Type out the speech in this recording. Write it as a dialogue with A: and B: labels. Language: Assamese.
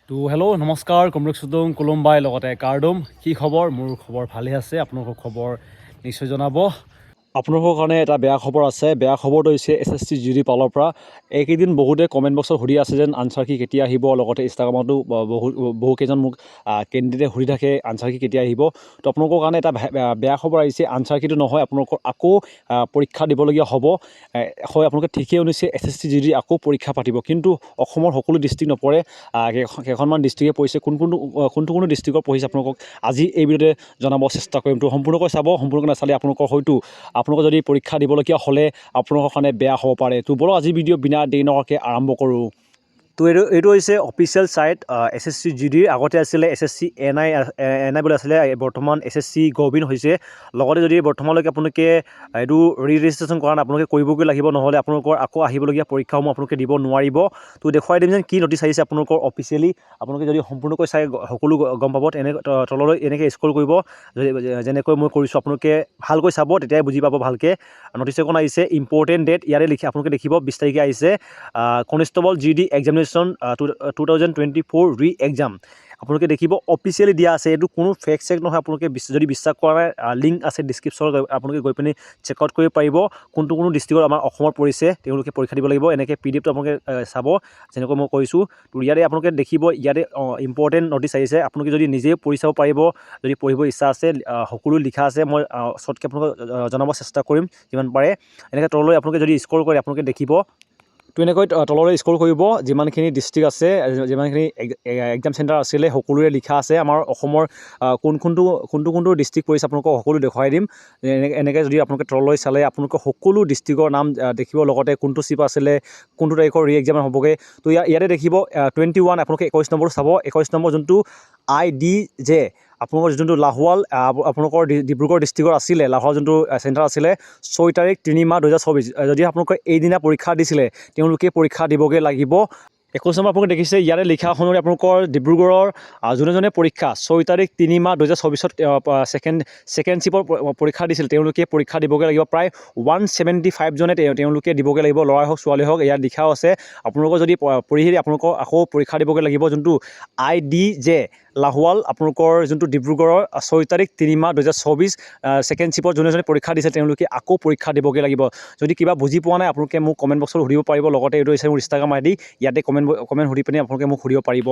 A: তো হেল্ল' নমস্কাৰ কমৰেড চুদং কোলম্বাই লগতে কাৰ্ডম কি খবৰ মোৰ খবৰ ভালে আছে আপোনালোকৰ খবৰ নিশ্চয় জনাব আপোনালোকৰ কাৰণে এটা বেয়া খবৰ আছে বেয়া খবৰটো হৈছে SSC GD পালৰ পৰা এইকেইদিন বহুতে কমেণ্ট বক্সত সুধি আছে যেন আনচাৰ কি কেতিয়া আহিব লগতে ইনষ্টাগ্ৰামতো বহুকেইজন মোক কেণ্ডিডেটে সুধি থাকে আনচাৰ কি কেতিয়া আহিব তো আপোনালোকৰ কাৰণে এটা বেয়া খবৰ আহিছে আনচাৰ কিটো নহয় আপোনালোকৰ আকৌ পৰীক্ষা দিবলগীয়া হ'ব হয় আপোনালোকে ঠিকেই শুনিছে SSC GD আকৌ পৰীক্ষা পাতিব কিন্তু অসমৰ সকলো ডিষ্ট্ৰিক্ট নপৰে কেইখনমান ডিষ্ট্ৰিক্টে পৰিছে কোনটো ডিষ্ট্ৰিক্টত পঢ়িছে আপোনালোকক আজি এই ভিডিঅ'তে জনাব চেষ্টা কৰিম তো সম্পূৰ্ণকৈ চাব সম্পূৰ্ণকৈ নাচালে আপোনালোকৰ হয়তো আপোনালোকে যদি পৰীক্ষা দিবলগীয়া হ'লে আপোনালোকৰ কাৰণে বেয়া হ'ব পাৰে তো বলক আজি ভিডিঅ' বিনা দেৰি নকৰাকৈ আৰম্ভ কৰোঁ তো এইটো হৈছে অফিচিয়েল ছাইট SSC GD আগতে আছিলে SSC NI বুলি আছিলে বৰ্তমান SSC গভৰ্ণমেণ্ট হৈছে লগতে যদি বৰ্তমানলৈকে আপোনালোকে এইটো ৰেজিষ্ট্ৰেশ্যন কৰা নাই আপোনালোকে কৰিবগৈ লাগিব নহ'লে আপোনালোকৰ আকৌ আহিবলগীয়া পৰীক্ষাসমূহ আপোনালোকে দিব নোৱাৰিব তো দেখুৱাই দিম যেন কি নটিচ আহিছে আপোনালোকৰ অফিচিয়েলি আপোনালোকে যদি সম্পূৰ্ণকৈ চাই সকলো গম পাব তললৈ এনেকৈ স্ক্ৰল কৰিব যেনেকৈ মই কৰিছোঁ আপোনালোকে ভালকৈ চাব তেতিয়াই বুজি পাব ভালকৈ নটিচ এখন আহিছে ইম্পৰ্টেণ্ট ডেট ইয়াতে আপোনালোকে দেখিব 20 তাৰিখে আহিছে কনষ্টেবল GD এক্সামিনেশ্যন 2024 ৰি এক্সাম আপোনালোকে দেখিব অফিচিয়েলি দিয়া আছে এইটো কোনো ফেক চেক নহয় আপোনালোকে যদি বিশ্বাস কৰা নাই লিংক আছে ডিছক্ৰিপশ্যনত আপোনালোকে গৈ পিনি চেক আউট কৰিব পাৰিব কোনটো ডিষ্ট্ৰিক্টত আমাৰ অসমত পৰিছে তেওঁলোকে পৰীক্ষা দিব লাগিব এনেকৈ PDFটো আপোনালোকে চাব যেনেকৈ মই কৈছোঁ তো ইয়াতে আপোনালোকে দেখিব ইয়াতে ইম্পৰ্টেণ্ট নটিচ আহিছে আপোনালোকে যদি নিজে পঢ়ি চাব পাৰিব যদি পঢ়িব ইচ্ছা আছে সকলো লিখা আছে মই শ্বৰ্টকৈ আপোনালোকক জনাব চেষ্টা কৰিম যিমান পাৰে এনেকৈ তললৈ আপোনালোকে যদি স্ক্ৰল কৰে আপোনালোকে দেখিব তো এনেকৈ তললৈ স্ক্ৰল কৰিব যিমানখিনি ডিষ্ট্ৰিক্ট আছে যিমানখিনি এক্সাম চেণ্টাৰ আছিলে সকলোৰে লিখা আছে আমাৰ অসমৰ কোনটো ডিষ্ট্ৰিক্ট পৰিছে আপোনালোকক সকলো দেখুৱাই দিম এনেকৈ যদি আপোনালোকে তললৈ চালে আপোনালোকে সকলো ডিষ্ট্ৰিক্টৰ নাম দেখিব লগতে কোনটো চিপ আছিলে কোনটো তাৰিখৰ ৰি এক্সাম হ'বগৈ তো ইয়াতে দেখিব 21 আপোনালোকে 21 নম্বৰ চাব 21 নম্বৰ যোনটো IDJ আপোনালোকৰ যোনটো লাহোৱাল আপোনালোকৰ ডিব্ৰুগড় ডিষ্ট্ৰিক্টৰ আছিলে লাহোৱাল যোনটো চেণ্টাৰ আছিলে 6 তাৰিখ 3 মাহ 2024 যদি আপোনালোকে এইদিনা পৰীক্ষা দিছিলে তেওঁলোকে পৰীক্ষা দিবগৈ লাগিব 21 নম্বৰ আপোনালোকে দেখিছে ইয়াতে লিখা অনুসৰি আপোনালোকৰ ডিব্ৰুগড়ৰ যোনে পৰীক্ষা 6 তাৰিখ 3 মাহ 2024 ছেকেণ্ড চিপৰ পৰীক্ষা দিছিল তেওঁলোকে পৰীক্ষা দিবগৈ লাগিব প্ৰায় 175 জনে তেওঁলোকে দিবগৈ লাগিব ল'ৰাই হওক ছোৱালী হওক ইয়াত লিখাও আছে আপোনালোকৰ যদি পঢ়ি আপোনালোকক আকৌ পৰীক্ষা দিবগৈ লাগিব যোনটো IDJ লাহোৱাল আপোনালোকৰ যোনটো ডিব্ৰুগড়ৰ 6 তাৰিখ 3 মাহ 2024 ছেকেণ্ড চিপৰ যোনে পৰীক্ষা দিছে তেওঁলোকে আকৌ পৰীক্ষা দিবগৈ লাগিব যদি কিবা বুজি পোৱা নাই আপোনালোকে মোক কমেণ্ট বক্সত সুধিব পাৰিব লগতে এইটো হৈছে মোৰ ইনষ্টাগ্ৰাম ID ইয়াতে কমেণ্ট সুধি পিনি আপোনালোকে মোক সুধিব পাৰিব